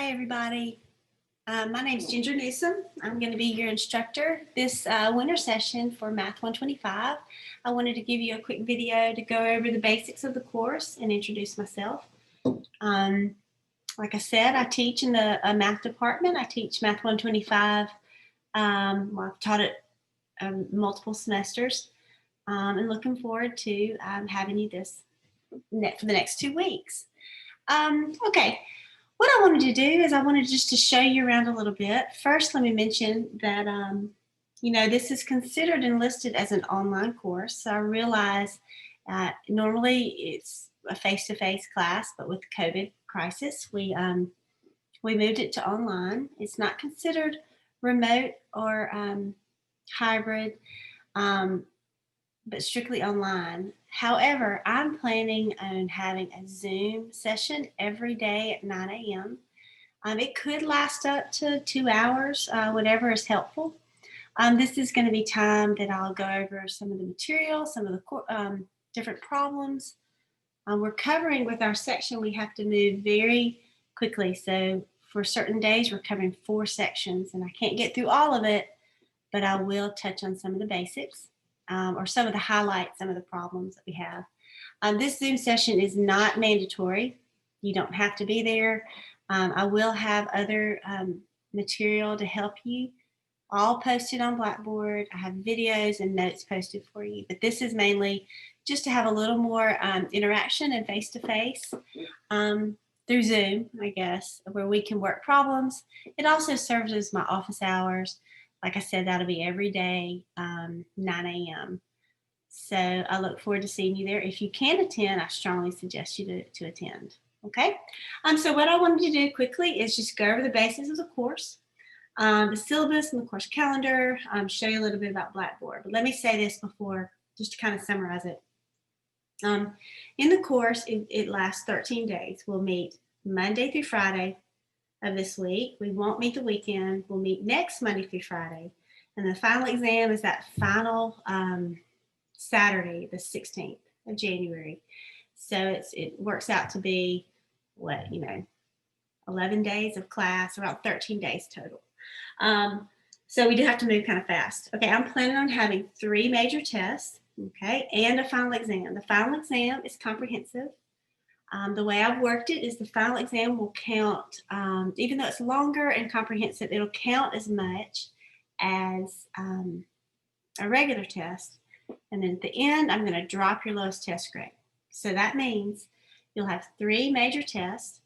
Hi, everybody. My name is Ginger Newsom. I'm going to be your instructor this winter session for Math 125. I wanted to give you a quick video to go over the basics of the course and introduce myself. Like I said, I teach in the math department. I teach Math 125. I've taught it multiple semesters. And looking forward to having you this for the next 2 weeks. Okay. What I wanted to do is I wanted just to show you around a little bit. First, let me mention that, this is considered and listed as an online course. So I realize normally it's a face-to-face class, but with the COVID crisis, we moved it to online. It's not considered remote or hybrid, but strictly online. However, I'm planning on having a Zoom session every day at 9 a.m. It could last up to 2 hours, whatever is helpful. This is going to be time that I'll go over some of the material, some of the different problems. We're covering with our section, we have to move very quickly. So for certain days, we're covering 4 sections, and I can't get through all of it, but I will touch on some of the basics. Or some of the highlights, some of the problems that we have. This Zoom session is not mandatory. You don't have to be there. I will have other material to help you, all posted on Blackboard. I have videos and notes posted for you, but this is mainly just to have a little more interaction and face-to-face through Zoom, I guess, where we can work problems. It also serves as my office hours. Like I said, that'll be every day, 9 a.m. So I look forward to seeing you there. If you can attend, I strongly suggest you to attend. Okay. So what I wanted to do quickly is just go over the basics of the course, the syllabus and the course calendar, show you a little bit about Blackboard. But let me say this before, just to kind of summarize it. In the course, it lasts 13 days. We'll meet Monday through Friday of this week. We won't meet the weekend. We'll meet next Monday through Friday. And the final exam is that final Saturday, the 16th of January. So it works out to be 11 days of class, around 13 days total. So we do have to move kind of fast. Okay, I'm planning on having 3 major tests, okay, and a final exam. The final exam is comprehensive. The way I've worked it is the final exam will count, even though it's longer and comprehensive, it'll count as much as a regular test. And then at the end, I'm going to drop your lowest test grade. So that means you'll have 3 major tests.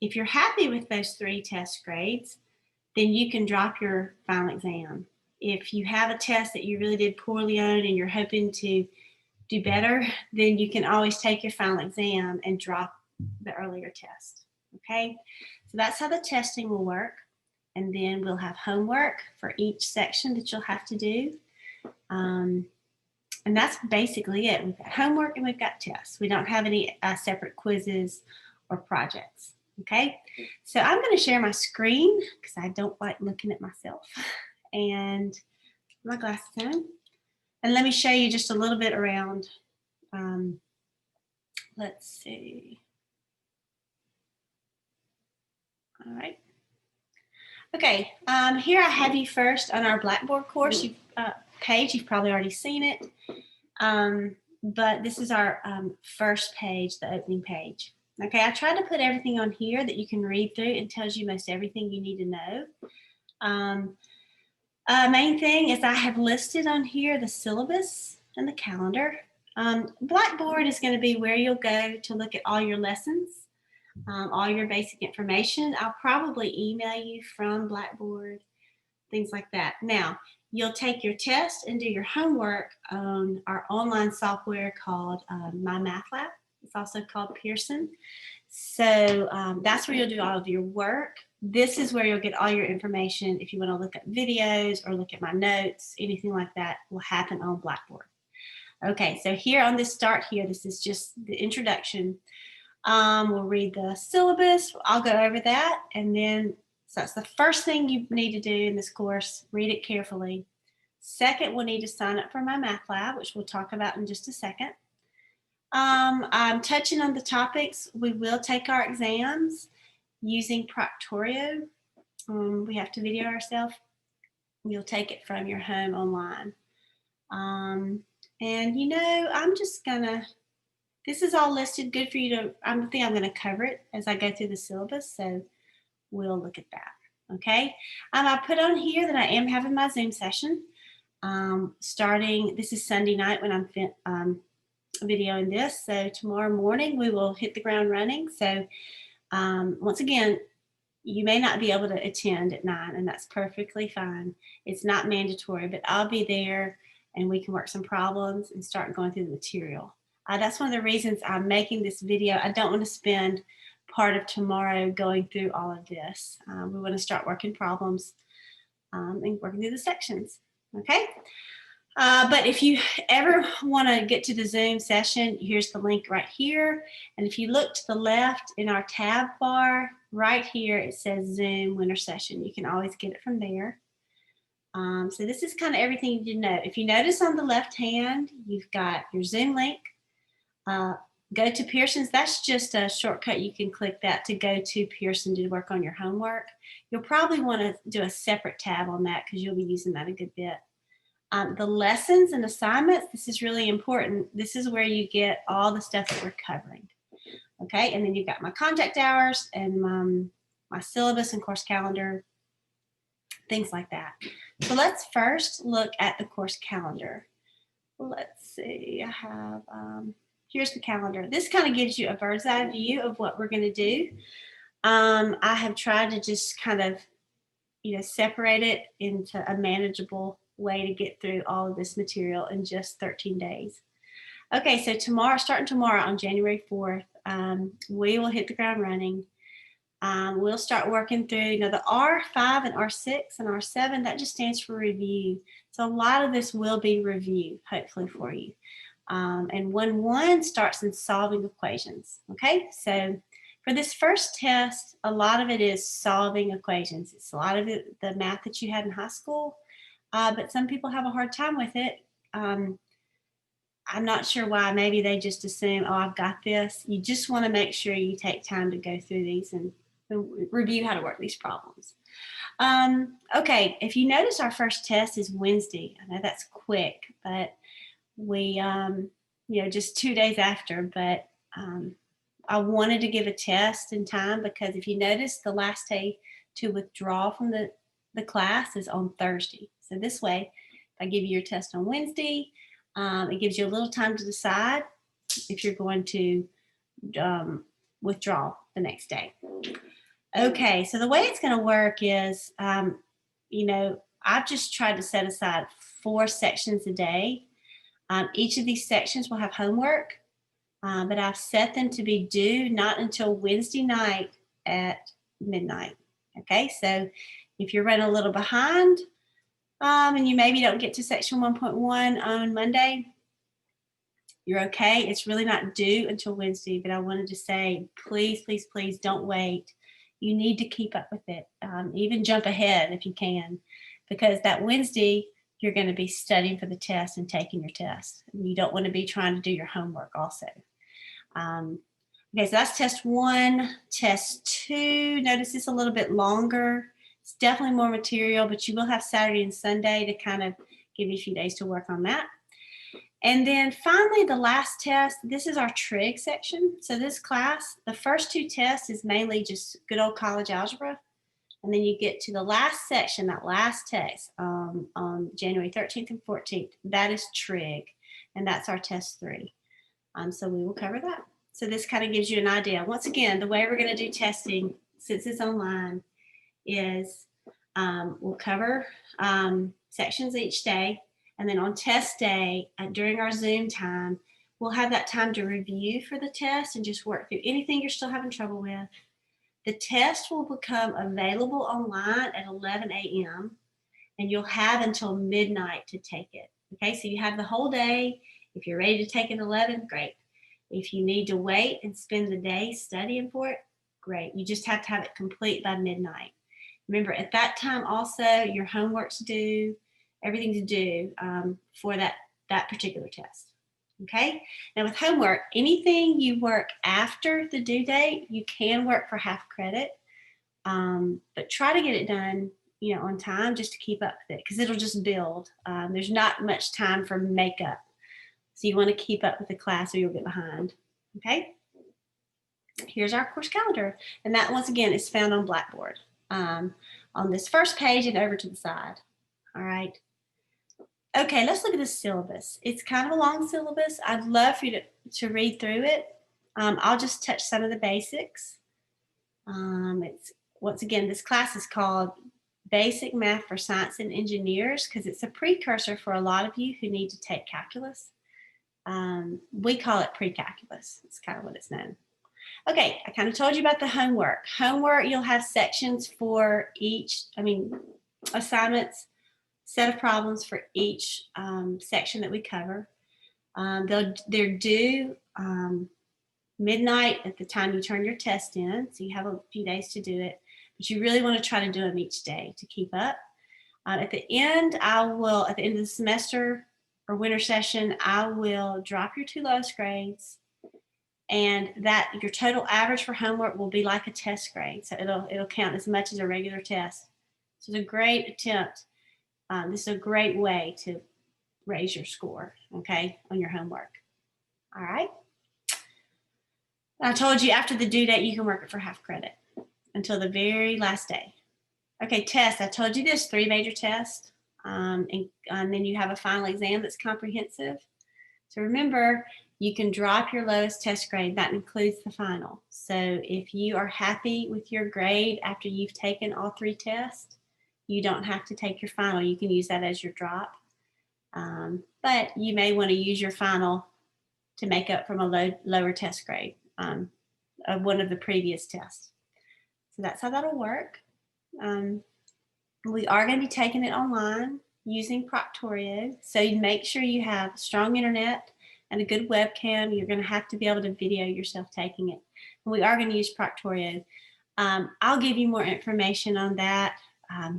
If you're happy with those 3 test grades, then you can drop your final exam. If you have a test that you really did poorly on and you're hoping to do better, then you can always take your final exam and drop the earlier test. Okay, so that's how the testing will work. And then we'll have homework for each section that you'll have to do. And that's basically it. We've got homework and we've got tests. We don't have any separate quizzes or projects. Okay, so I'm going to share my screen because I don't like looking at myself. And my glasses on. And let me show you just a little bit around, let's see. All right. Okay, here I have you first on our Blackboard course page. You've probably already seen it, but this is our first page, the opening page. Okay, I tried to put everything on here that you can read through and tells you most everything you need to know. Main thing is I have listed on here the syllabus and the calendar. Blackboard is going to be where you'll go to look at all your lessons, all your basic information. I'll probably email you from Blackboard, things like that. Now, you'll take your test and do your homework on our online software called My Math Lab. It's also called Pearson. So that's where you'll do all of your work. This is where you'll get all your information. If you want to look at videos or look at my notes, anything like that will happen on Blackboard. Okay, so here on this start here, this is just the introduction. We'll read the syllabus. I'll go over that. And then, so that's the first thing you need to do in this course. Read it carefully. Second, we'll need to sign up for my Math Lab, which we'll talk about in just a second. I'm touching on the topics. We will take our exams. using Proctorio. We have to video ourselves. You'll take it from your home online. And you know, I'm just gonna, this is all listed good for you to, I think I'm gonna cover it as I go through the syllabus, so we'll look at that, okay? I put on here that I am having my Zoom session starting, this is Sunday night when I'm videoing this, so tomorrow morning we will hit the ground running. So once again, you may not be able to attend at 9, and that's perfectly fine. It's not mandatory, but I'll be there and we can work some problems and start going through the material. That's one of the reasons I'm making this video. I don't want to spend part of tomorrow going through all of this. We want to start working problems and working through the sections, okay? But if you ever want to get to the Zoom session, here's the link right here. And if you look to the left in our tab bar, right here, it says Zoom winter session. You can always get it from there. So this is kind of everything you need to know. If you notice on the left hand, you've got your Zoom link. Go to Pearson's. That's just a shortcut. You can click that to go to Pearson to work on your homework. You'll probably want to do a separate tab on that because you'll be using that a good bit. The lessons and assignments, this is really important. This is where you get all the stuff that we're covering. Okay, and then you've got my contact hours and my syllabus and course calendar, things like that. So let's first look at the course calendar. Let's see, I have, here's the calendar. This kind of gives you a bird's eye view of what we're going to do. I have tried to just kind of, you know, separate it into a manageable way to get through all of this material in just 13 days. Okay, so tomorrow, starting tomorrow on January 4th, we will hit the ground running. We'll start working through, you know, the R5 and R6 and R7, that just stands for review. So a lot of this will be review, hopefully for you. And 1-1 starts in solving equations, okay? So for this first test, a lot of it is solving equations. It's a lot of it, the math that you had in high school, but some people have a hard time with it. I'm not sure why. Maybe they just assume, oh, I've got this. You just want to make sure you take time to go through these and review how to work these problems. Okay, if you notice, our first test is Wednesday. I know that's quick, but we, you know, just 2 days after, but I wanted to give a test in time because if you notice, the last day to withdraw from the class is on Thursday. So this way, if I give you your test on Wednesday, it gives you a little time to decide if you're going to withdraw the next day. Okay, so the way it's going to work is, you know, I've just tried to set aside 4 sections a day. Each of these sections will have homework, but I've set them to be due not until Wednesday night at midnight. Okay, so if you're running a little behind and you maybe don't get to section 1.1 on Monday, you're okay. It's really not due until Wednesday, but I wanted to say, please, please, please don't wait. You need to keep up with it. Even jump ahead if you can, because that Wednesday, you're going to be studying for the test and taking your test. And you don't want to be trying to do your homework also. Okay, so that's test 1. Test 2, notice it's a little bit longer. It's definitely more material, but you will have Saturday and Sunday to kind of give you a few days to work on that. And then finally, the last test, this is our trig section. So this class, the first 2 tests is mainly just good old college algebra. And then you get to the last section, that last test on January 13th and 14th, that is trig. And that's our test 3. So we will cover that. So this kind of gives you an idea. Once again, the way we're going to do testing, since it's online, is we'll cover sections each day. And then on test day, during our Zoom time, we'll have that time to review for the test and just work through anything you're still having trouble with. The test will become available online at 11 a.m. and you'll have until midnight to take it. Okay, so you have the whole day. If you're ready to take it at 11, great. If you need to wait and spend the day studying for it, great. You just have to have it complete by midnight. Remember, at that time also, your homework's due, everything's due for that particular test. Okay, now with homework, anything you work after the due date, you can work for half credit. But try to get it done, on time just to keep up with it because it'll just build. There's not much time for makeup. So you want to keep up with the class or you'll get behind. Okay. Here's our course calendar. And that, once again, is found on Blackboard on this first page and over to the side. All right. Okay, let's look at the syllabus. It's kind of a long syllabus. I'd love for you to read through it. I'll just touch some of the basics. It's once again, this class is called Basic Math for Science and Engineers because it's a precursor for a lot of you who need to take calculus. We call it pre-calculus. It's kind of what it's known. Okay, I kind of told you about the homework. Homework, you'll have sections for each, assignments, set of problems for each section that we cover. They're due midnight at the time you turn your test in, so you have a few days to do it, but you really want to try to do them each day to keep up. At the end of the semester or winter session, I will drop your 2 lowest grades, and that your total average for homework will be like a test grade, so it'll count as much as a regular test. So it's a great attempt. This is a great way to raise your score, okay, on your homework. All right. I told you after the due date, you can work it for half credit until the very last day. Okay, tests. I told you there's 3 major tests, and then you have a final exam that's comprehensive. So remember, you can drop your lowest test grade. That includes the final. So if you are happy with your grade after you've taken all 3 tests, you don't have to take your final. You can use that as your drop. But you may want to use your final to make up from a lower test grade of one of the previous tests. So that's how that'll work. We are going to be taking it online using Proctorio. So you make sure you have strong internet and a good webcam. You're going to have to be able to video yourself taking it. And we are going to use Proctorio. I'll give you more information on that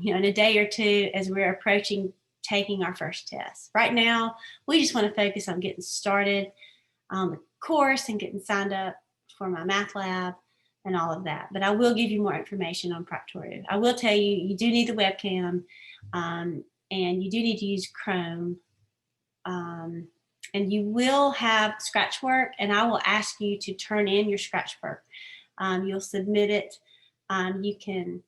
in a day or two as we're approaching taking our first test. Right now, we just want to focus on getting started on the course and getting signed up for my math lab and all of that. But I will give you more information on Proctorio. I will tell you, you do need the webcam and you do need to use Chrome. And you will have scratch work, and I will ask you to turn in your scratch work. You'll submit it. You can,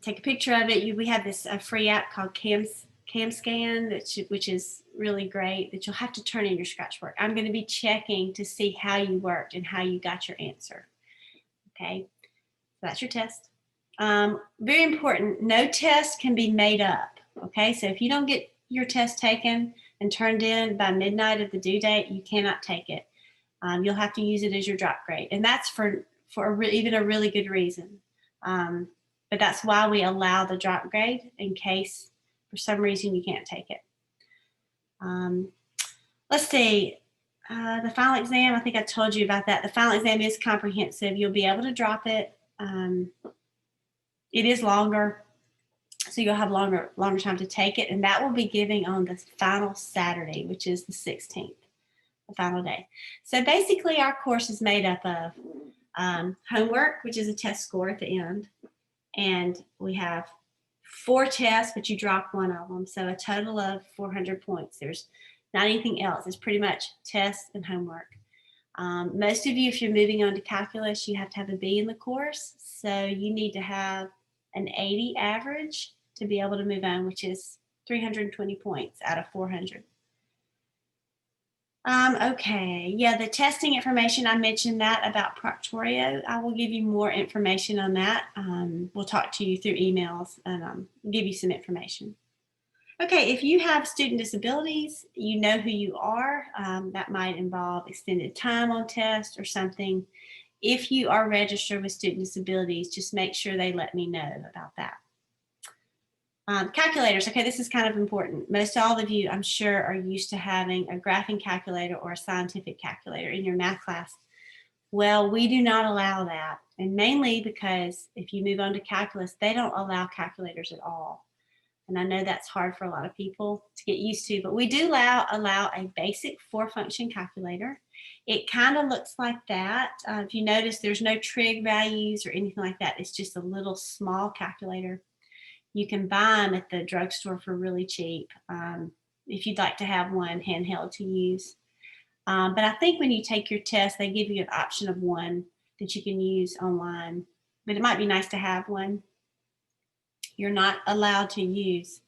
take a picture of it. We have this free app called CamScan, which is really great, that you'll have to turn in your scratch work. I'm going to be checking to see how you worked and how you got your answer. Okay, so that's your test. Very important, no test can be made up. Okay, so if you don't get your test taken and turned in by midnight of the due date, you cannot take it. You'll have to use it as your drop grade, and that's for even a really good reason. But that's why we allow the drop grade in case for some reason you can't take it. Let's see, the final exam, I think I told you about that. The final exam is comprehensive. You'll be able to drop it. It is longer, so you'll have longer time to take it, and that will be giving on the final Saturday, which is the 16th, the final day. So basically our course is made up of homework, which is a test score at the end, and we have 4 tests, but you drop one of them, so a total of 400 points. There's not anything else. It's pretty much tests and homework. Most of you, if you're moving on to calculus, you have to have a B in the course, so you need to have an 80 average to be able to move on, which is 320 points out of 400. Okay, yeah, the testing information, I mentioned that about Proctorio. I will give you more information on that. We'll talk to you through emails and give you some information. Okay, if you have student disabilities, you know who you are. That might involve extended time on test or something. If you are registered with student disabilities, just make sure they let me know about that. Calculators, okay, this is kind of important. Most all of you, I'm sure, are used to having a graphing calculator or a scientific calculator in your math class. Well, we do not allow that, and mainly because if you move on to calculus, they don't allow calculators at all. And I know that's hard for a lot of people to get used to, but we do allow a basic 4-function calculator. It kind of looks like that. If you notice, there's no trig values or anything like that. It's just a little small calculator. You can buy them at the drugstore for really cheap if you'd like to have one handheld to use. But I think when you take your test, they give you an option of one that you can use online. But it might be nice to have one. You're not allowed to use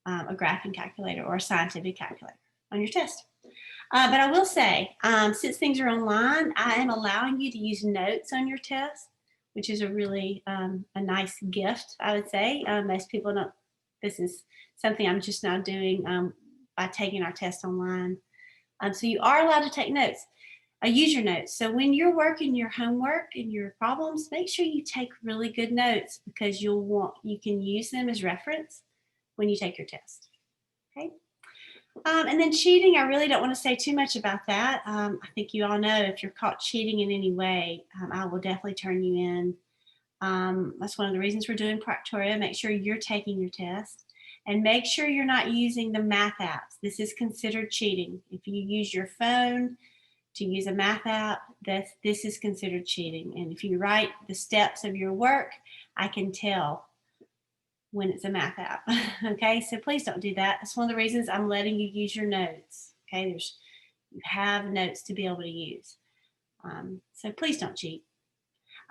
a graphing calculator or a scientific calculator on your test. But I will say, since things are online, I am allowing you to use notes on your test, which is a really a nice gift, I would say. Most people don't. This is something I'm just now doing by taking our test online. So you are allowed to take notes. Use your notes. So when you're working your homework and your problems, make sure you take really good notes because you can use them as reference when you take your test. Okay. And then cheating, I really don't want to say too much about that. I think you all know if you're caught cheating in any way, I will definitely turn you in. That's one of the reasons we're doing Proctorio. Make sure you're taking your test and make sure you're not using the math apps. This is considered cheating. If you use your phone to use a math app, this is considered cheating. And if you write the steps of your work, I can tell when it's a math app. Okay, so please don't do that. That's one of the reasons I'm letting you use your notes. Okay, you have notes to be able to use. So please don't cheat.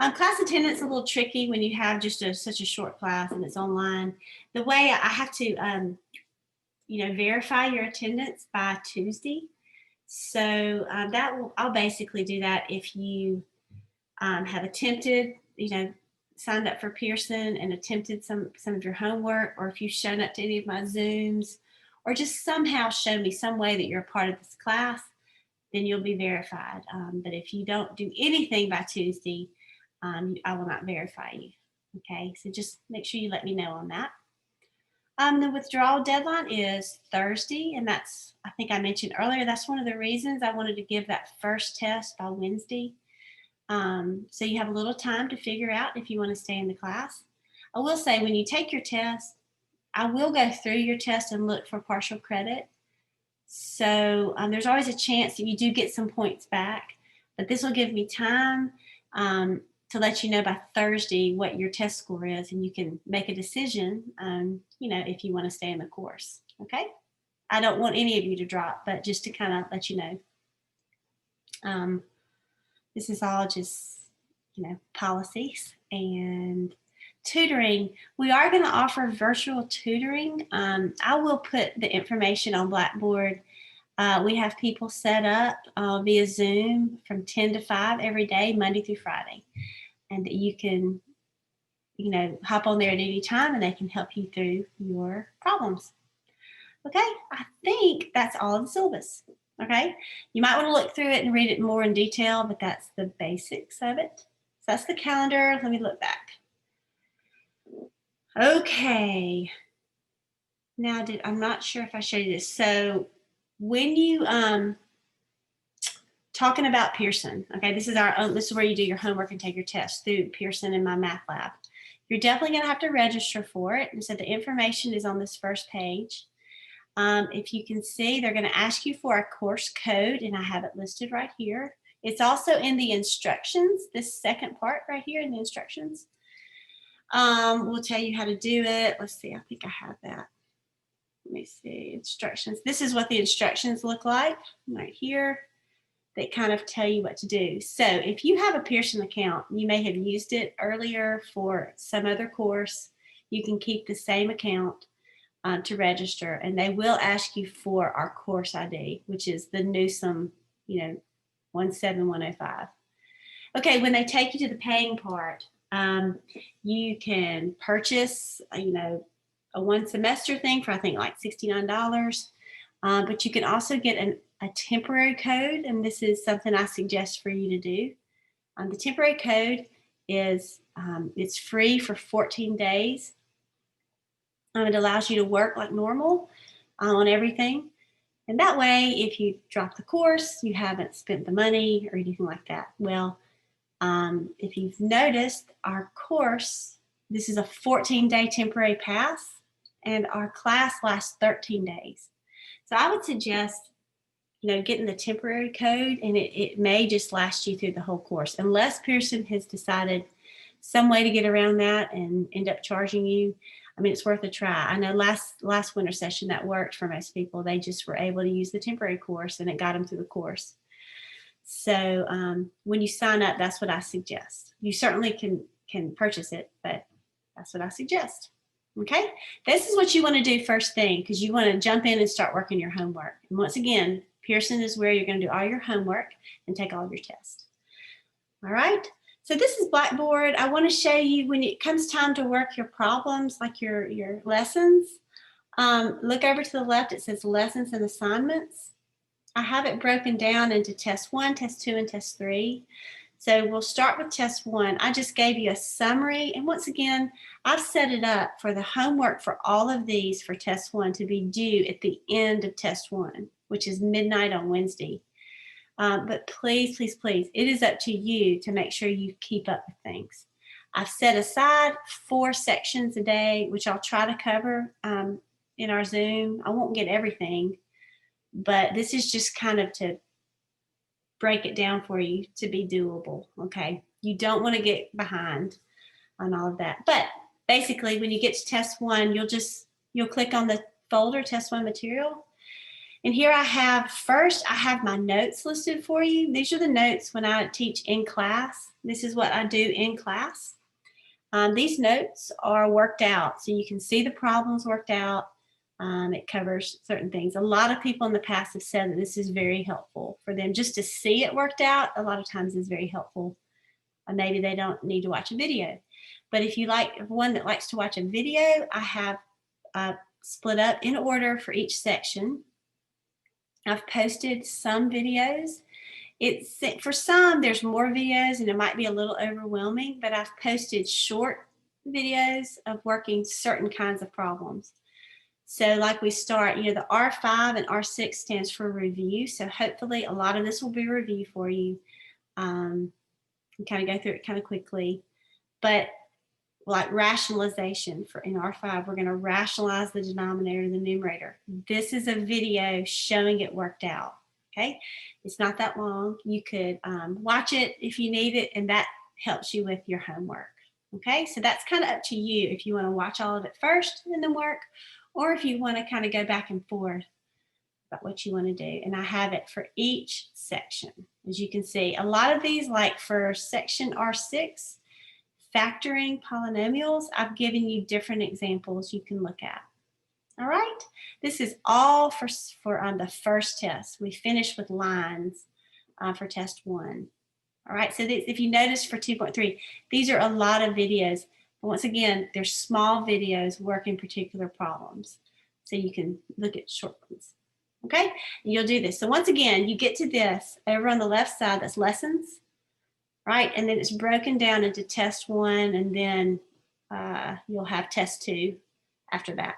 Class attendance is a little tricky when you have just such a short class and it's online. The way I have to, verify your attendance by Tuesday. So I'll basically do that if you have attempted, signed up for Pearson and attempted some of your homework, or if you've shown up to any of my Zooms, or just somehow show me some way that you're a part of this class, then you'll be verified. But if you don't do anything by Tuesday, I will not verify you. Okay, so just make sure you let me know on that. The withdrawal deadline is Thursday, and I think I mentioned earlier, that's one of the reasons I wanted to give that first test by Wednesday. So you have a little time to figure out if you want to stay in the class. I will say when you take your test, I will go through your test and look for partial credit. So there's always a chance that you do get some points back, but this will give me time to let you know by Thursday what your test score is, and you can make a decision, if you want to stay in the course. Okay? I don't want any of you to drop, but just to kind of let you know. This is all just, policies and tutoring. We are going to offer virtual tutoring. I will put the information on Blackboard. We have people set up via Zoom from 10 to 5 every day, Monday through Friday. And that you can, hop on there at any time and they can help you through your problems. Okay, I think that's all of the syllabus. Okay, you might want to look through it and read it more in detail, but that's the basics of it. So that's the calendar. Let me look back. Okay. Now, I'm not sure if I showed you this. So when you talking about Pearson, okay, this is where you do your homework and take your test through Pearson in my math lab. You're definitely going to have to register for it. And so the information is on this first page. If you can see, they're going to ask you for a course code, and I have it listed right here. It's also in the instructions, this second part right here in the instructions. We'll tell you how to do it. Let's see, I think I have that. Let me see, instructions. This is what the instructions look like right here. They kind of tell you what to do. So if you have a Pearson account, you may have used it earlier for some other course, you can keep the same account to register, and they will ask you for our course ID, which is the Newsome, 17105. Okay, when they take you to the paying part, you can purchase, a one semester thing for I think like $69, but you can also get a temporary code, and this is something I suggest for you to do. The temporary code is it's free for 14 days. It allows you to work like normal on everything. And that way, if you drop the course, you haven't spent the money or anything like that. Well, if you've noticed, our course, this is a 14-day temporary pass, and our class lasts 13 days. So I would suggest, getting the temporary code, and it may just last you through the whole course, unless Pearson has decided some way to get around that and end up charging you. I mean, it's worth a try. I know last winter session that worked for most people. They just were able to use the temporary course, and it got them through the course. So when you sign up, that's what I suggest. You certainly can purchase it, but that's what I suggest. Okay, this is what you want to do first thing, because you want to jump in and start working your homework. And once again, Pearson is where you're going to do all your homework and take all of your tests. All right, so this is Blackboard. I want to show you when it comes time to work your problems, like your lessons. Look over to the left, it says lessons and assignments. I have it broken down into test 1, test 2, and test 3. So we'll start with test 1. I just gave you a summary, and once again, I've set it up for the homework for all of these for test 1 to be due at the end of test 1, which is midnight on Wednesday. But please, please, please, it is up to you to make sure you keep up with things. I've set aside 4 sections a day, which I'll try to cover in our Zoom. I won't get everything, but this is just kind of to break it down for you to be doable, okay? You don't want to get behind on all of that. But basically, when you get to test 1, you'll click on the folder, test 1 material. And here I have my notes listed for you. These are the notes when I teach in class. This is what I do in class. These notes are worked out, so you can see the problems worked out. It covers certain things. A lot of people in the past have said that this is very helpful for them. Just to see it worked out, a lot of times is very helpful. Maybe they don't need to watch a video. But if you like one that likes to watch a video, I have split up in order for each section. I've posted some videos. For some, there's more videos and it might be a little overwhelming, but I've posted short videos of working certain kinds of problems. So like we start, the R5 and R6 stands for review. So hopefully a lot of this will be review for you. And kind of go through it kind of quickly. But like rationalization in R5, we're going to rationalize the denominator and the numerator. This is a video showing it worked out. Okay, it's not that long. You could watch it if you need it, and that helps you with your homework. Okay, so that's kind of up to you if you want to watch all of it first and then work, or if you want to kind of go back and forth about what you want to do. And I have it for each section. As you can see, a lot of these, like for section R6, factoring polynomials, I've given you different examples you can look at. All right, this is all for the first test. We finished with lines for test 1. All right, so if you notice for 2.3, these are a lot of videos. But once again, they're small videos working particular problems. So you can look at short ones. Okay, and you'll do this. So once again, you get to this over on the left side, that's lessons, right? And then it's broken down into test 1, and then you'll have test 2 after that.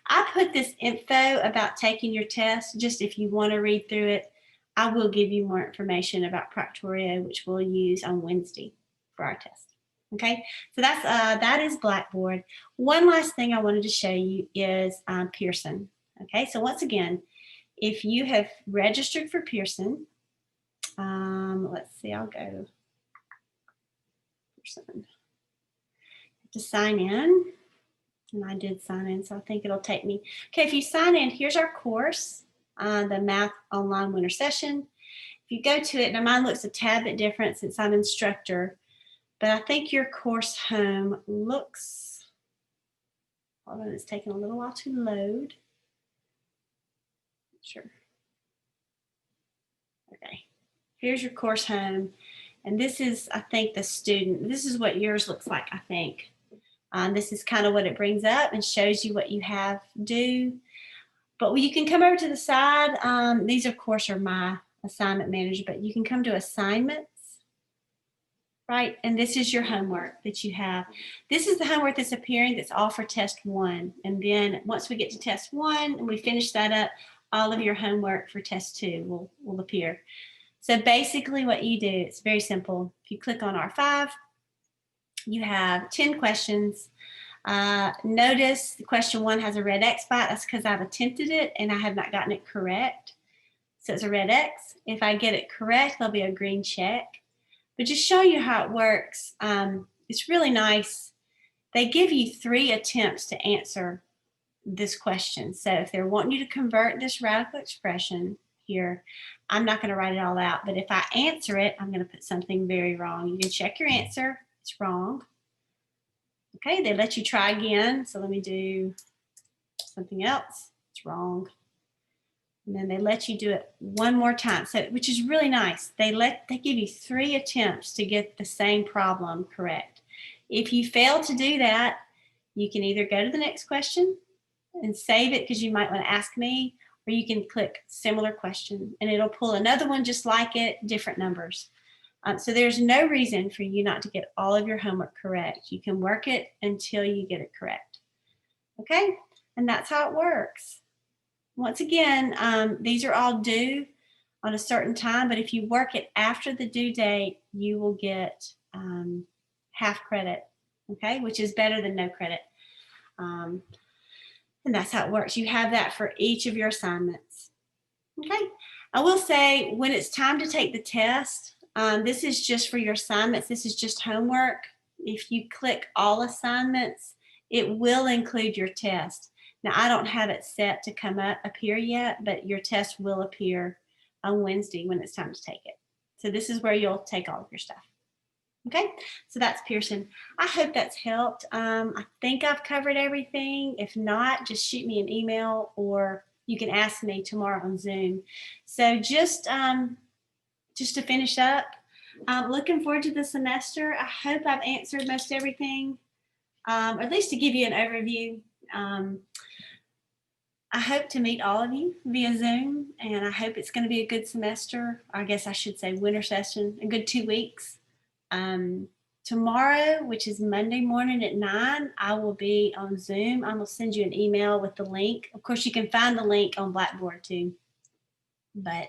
I put this info about taking your test, just if you want to read through it. I will give you more information about Proctorio, which we'll use on Wednesday for our test. Okay, so that is Blackboard. One last thing I wanted to show you is Pearson. Okay, so once again, if you have registered for Pearson, let's see, I'll go Pearson to sign in. And I did sign in, so I think it'll take me. Okay, if you sign in, here's our course, the Math Online Winter Session. If you go to it, now mine looks a tad bit different since I'm instructor, but I think your course home looks, hold on, it's taking a little while to load. Sure. Okay, here's your course home, and this is, I think, the student. This is what yours looks like, I think. This is kind of what it brings up and shows you what you have due. But you can come over to the side. These, of course, are my assignment manager, but you can come to assignments, right? And this is your homework that you have. This is the homework that's appearing that's all for test 1. And then once we get to test 1 and we finish that up, all of your homework for test 2 will appear. So basically what you do, it's very simple. If you click on R5, you have 10 questions. Notice question 1 has a red X by it. That's because I've attempted it and I have not gotten it correct. So it's a red X. If I get it correct, there'll be a green check. But just show you how it works. It's really nice. They give you 3 attempts to answer this question. So if they're wanting you to convert this radical expression here, I'm not going to write it all out, but if I answer it, I'm going to put something very wrong. You can check your answer. It's wrong. Okay, they let you try again. So let me do something else. It's wrong. And then they let you do it one more time, so which is really nice. They give you 3 attempts to get the same problem correct. If you fail to do that, you can either go to the next question and save it because you might want to ask me, or you can click similar question and it'll pull another one just like it, different numbers. So there's no reason for you not to get all of your homework correct. You can work it until you get it correct. Okay, and that's how it works. Once again, these are all due on a certain time, but if you work it after the due date, you will get half credit, okay, which is better than no credit. And that's how it works. You have that for each of your assignments. Okay, I will say when it's time to take the test, this is just for your assignments. This is just homework. If you click all assignments, it will include your test. Now, I don't have it set to come up here yet, but your test will appear on Wednesday when it's time to take it. So this is where you'll take all of your stuff. Okay, so that's Pearson. I hope that's helped. I think I've covered everything. If not, just shoot me an email or you can ask me tomorrow on Zoom. So just to finish up, looking forward to the semester. I hope I've answered most everything, or at least to give you an overview. I hope to meet all of you via Zoom, and I hope it's going to be a good semester. I guess I should say winter session, a good 2 weeks. Tomorrow, which is Monday morning at 9, I will be on Zoom. I will send you an email with the link. Of course, you can find the link on Blackboard too. But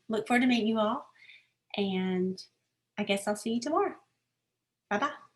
look forward to meeting you all, and I guess I'll see you tomorrow. Bye-bye.